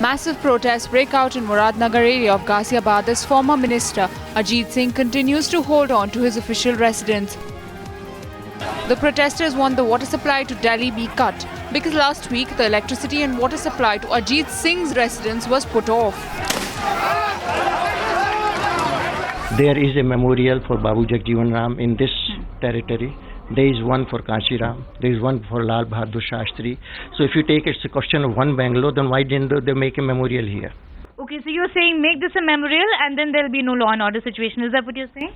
Massive protests break out in Muradnagar area of Ghaziabad as former minister Ajit Singh continues to hold on to his official residence. The protesters want the water supply to Delhi be cut because last week the electricity and water supply to Ajit Singh's residence was put off. There is a memorial for Babu Jagjeevan Ram in this territory. There is one for Kanshi Ram. There is one for Lal Bahadur Shastri. So if you take it's a question of one Bangalore, then why didn't they make a memorial here? Okay, so you're saying make this a memorial and then there'll be no law and order situation. Is that what you're saying?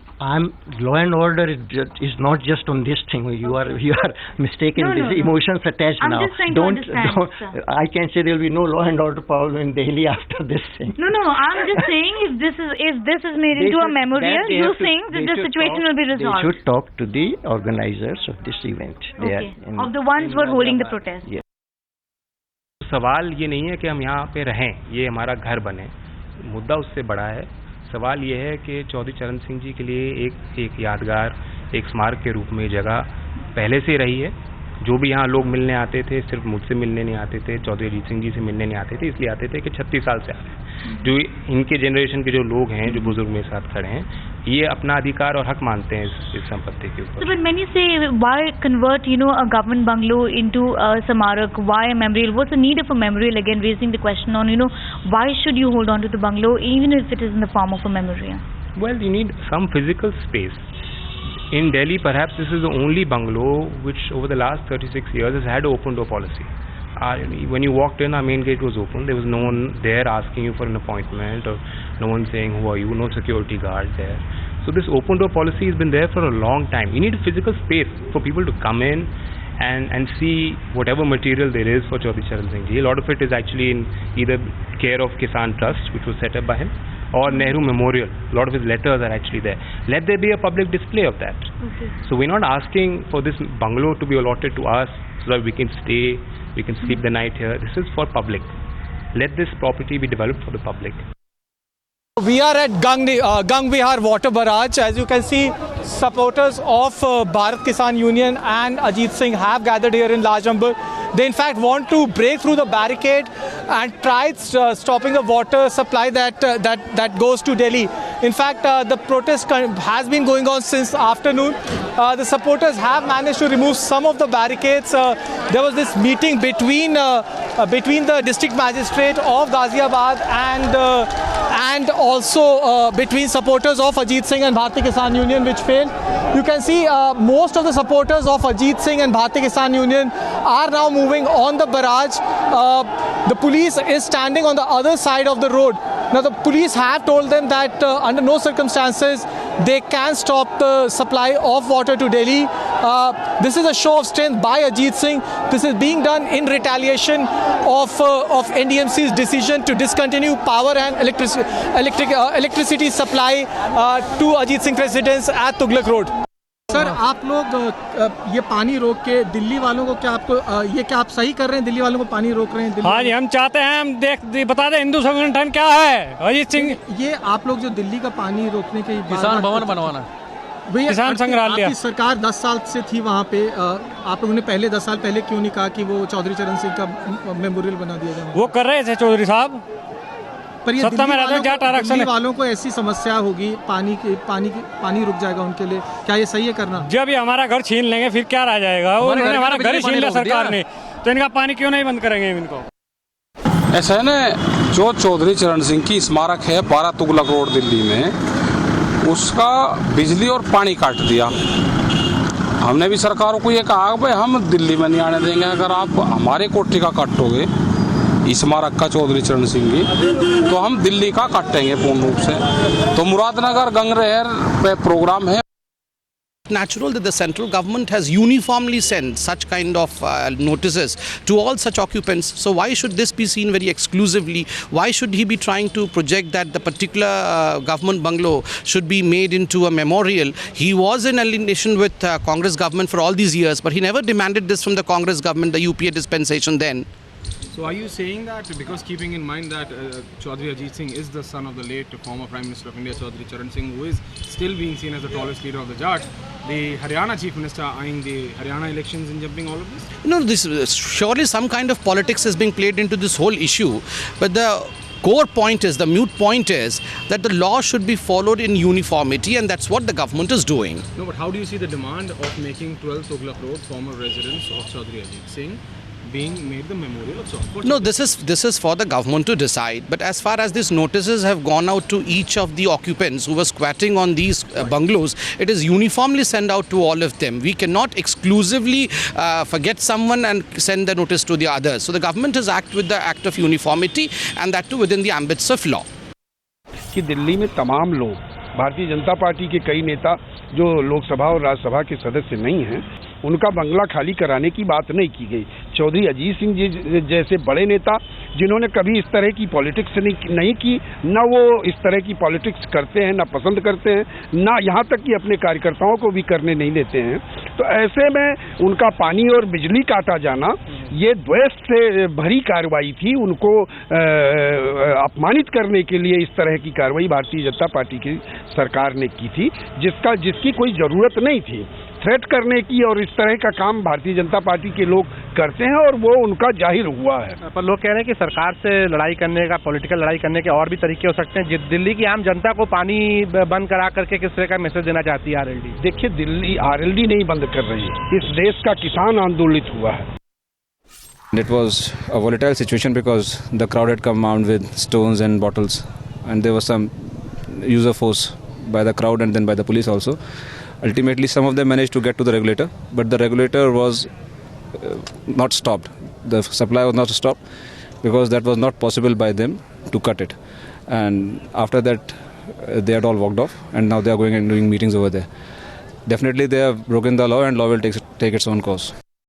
Law and order is not just on this thing. You are mistaken. No. Emotions attached I'm now. just trying to understand, sir. I can say there will be no law and order problem in Delhi after this thing. No. I'm just saying if this is made into a memorial, you think that the situation will be resolved. They should talk to the organizers of this event. Okay. Of the ones who are holding the protest. Yes. सवाल ये नहीं है कि हम यहाँ पे रहें, ये हमारा घर बने, मुद्दा उससे बड़ा है। सवाल ये है कि चौधरी चरण सिंह जी के लिए एक यादगार, एक स्मारक के रूप में जगह पहले से रही है। जो भी यहाँ लोग मिलने आते थे, सिर्फ मुझसे मिलने नहीं आते थे, चौधरी अजीत सिंह जी से मिलने नहीं आते थे, इसलिए आते थे कि 36 साल से आ रहे हैं। जो इनके जनरेशन के जो लोग हैं, जो बुजुर्ग मेरे साथ खड़े हैं, ये अपना अधिकार और हक मानते हैं इस संपत्ति के ऊपर। So but many say why convert a government bungalow into a samarak? Why a memorial? What's the need of a memorial? Again, raising the question on why should you hold on to the bungalow even if it is in the form of a memorial? Well, you need some physical space. In Delhi, perhaps this is the only bungalow which over the last 36 years has had an open door policy. When you walked in, our main gate was open. There was no one there asking you for an appointment or no one saying who are you, no security guard there. So this open door policy has been there for a long time. You need a physical space for people to come in and see whatever material there is for Chaudhry Charan Singh Ji. A lot of it is actually in either care of Kisan Trust, which was set up by him, or Nehru Memorial. A lot of his letters are actually there. Let there be a public display of that. Okay. So we're not asking for this bungalow to be allotted to us so that we can stay, we can sleep the night here. This is for public. Let this property be developed for the public. We are at Gang Vihar Water Barrage. As you can see, supporters of Bharat Kisan Union and Ajit Singh have gathered here in large number. They in fact want to break through the barricade and try stopping the water supply that goes to Delhi. In fact, the protest has been going on since afternoon. The supporters have managed to remove some of the barricades. There was this meeting between the district magistrate of Ghaziabad and also between supporters of Ajit Singh and Bharatiya Kisan Union, which failed. You can see most of the supporters of Ajit Singh and Bharatiya Kisan Union are now moving on the barrage. The police is standing on the other side of the road. Now the police have told them that under no circumstances they can stop the supply of water to Delhi. This is a show of strength by Ajit Singh. This is being done in retaliation of NDMC's decision to discontinue power and electricity supply to Ajit Singh residence at Tughlaq Road. Sir, आप लोग ये पानी रोक के दिल्ली वालों को क्या आप सही कर रहे हैं? दिल्ली वालों को पानी रोक रहे हैं? हाँ जी, हम चाहते हैं हम बता दें हिंदू संगठन क्या है। अजीत सिंह, ये आप लोग जो दिल्ली का पानी रोकने के किसान भवन बनवाना, किसान संग्रहालय, आपकी सरकार 10 साल से थी वहाँ पे, आप लोगों ने पहले 10 साल पहले क्यों नहीं कहा कि वो चौधरी चरण सिंह का मेमोरियल बना दिया जाए? वो कर रहे थे चौधरी साहब, पर ये दिल्ली वालों को ऐसी समस्या होगी, पानी रुक जाएगा उनके लिए, क्या ये सही है करना? जब ये हमारा घर छीन लेंगे फिर क्या रह जाएगा? उन्होंने हमारा घर ही छीन लिया सरकार ने, तो इनका पानी क्यों नहीं बंद करेंगे इनको? ऐसा है ना, जो चौधरी चरण सिंह की स्मारक है 12 तुगलक रोड दिल्ली में, उसका बिजली और पानी काट दिया। हमने भी सरकारों को ये कहा भाई हम दिल्ली में नहीं आने देंगे, अगर आप हमारे कोठी का काटोगे स्मारक का चौधरी चरण सिंह की, तो हम दिल्ली का काटेंगे पूर्ण रूप से। तो मुरादनगर गंगरेहर पे प्रोग्राम है। Natural that the central government has uniformly sent such kind of notices to all such occupants. So why should this be seen very exclusively? Why should he be trying to project that the particular government bungalow should be made into a memorial? He was in alignation with Congress government for all these years, but he never demanded this from the Congress government, the UPA dispensation then. So are you saying that because keeping in mind that Chaudhry Ajit Singh is the son of the late former Prime Minister of India, Chaudhry Charan Singh, who is still being seen as the tallest leader of the Jat, the Haryana Chief Minister eyeing the Haryana elections and jumping all of this? No, this surely some kind of politics is being played into this whole issue, but the core point is, the mute point is that the law should be followed in uniformity, and that's what the government is doing. No, but how do you see the demand of making 12 Tughlaq Road, former residence of Chaudhry Ajit Singh, being made the memorial of Chaudhry? No, this is for the government to decide. But as far as these notices have gone out to each of the occupants who were squatting on these bungalows, it is uniformly sent out to all of them. We cannot exclusively forget someone and send the notice to the others. So the government has acted with the act of uniformity, and that too within the ambits of law. कि दिल्ली में तमाम लोग, Bharatiya Janata party के कई नेता जो लोकसभा और राज्यसभा के सदस्य नहीं हैं, उनका बंगला खाली कराने की बात नहीं की गई। चौधरी अजीत सिंह जी जैसे बड़े नेता जिन्होंने कभी इस तरह की पॉलिटिक्स नहीं की, न वो इस तरह की पॉलिटिक्स करते हैं, न पसंद करते हैं, न यहाँ तक कि अपने कार्यकर्ताओं को भी करने नहीं देते हैं, तो ऐसे में उनका पानी और बिजली काटा जाना ये द्वेष से भरी कार्रवाई थी। उनको अपमानित करने के लिए इस तरह की कार्रवाई भारतीय जनता पार्टी की सरकार ने की थी, जिसकी कोई ज़रूरत नहीं थी। थ्रेट करने की और इस तरह का काम भारतीय जनता पार्टी के लोग करते हैं और वो उनका जाहिर हुआ है। पर लोग कह रहे हैं कि सरकार से लड़ाई करने का, पॉलिटिकल लड़ाई करने के और भी तरीके हो सकते हैं। दिल्ली की आम जनता को पानी बंद करा करके किस तरह का मैसेज देना चाहती है आरएलडी? देखिए, दिल्ली आरएलडी नहीं बंद कर रही है, इस देश का किसान आंदोलित हुआ है। It was a volatile situation because the crowd had come armed with stones and bottles, and there was some use of force by the crowd and then by the police also. Ultimately, some of them managed to get to the regulator, but the regulator was not stopped. The supply was not stopped because that was not possible by them to cut it. And after that, they had all walked off, and now they are going and doing meetings over there. Definitely, they have broken the law, and law will take its own course.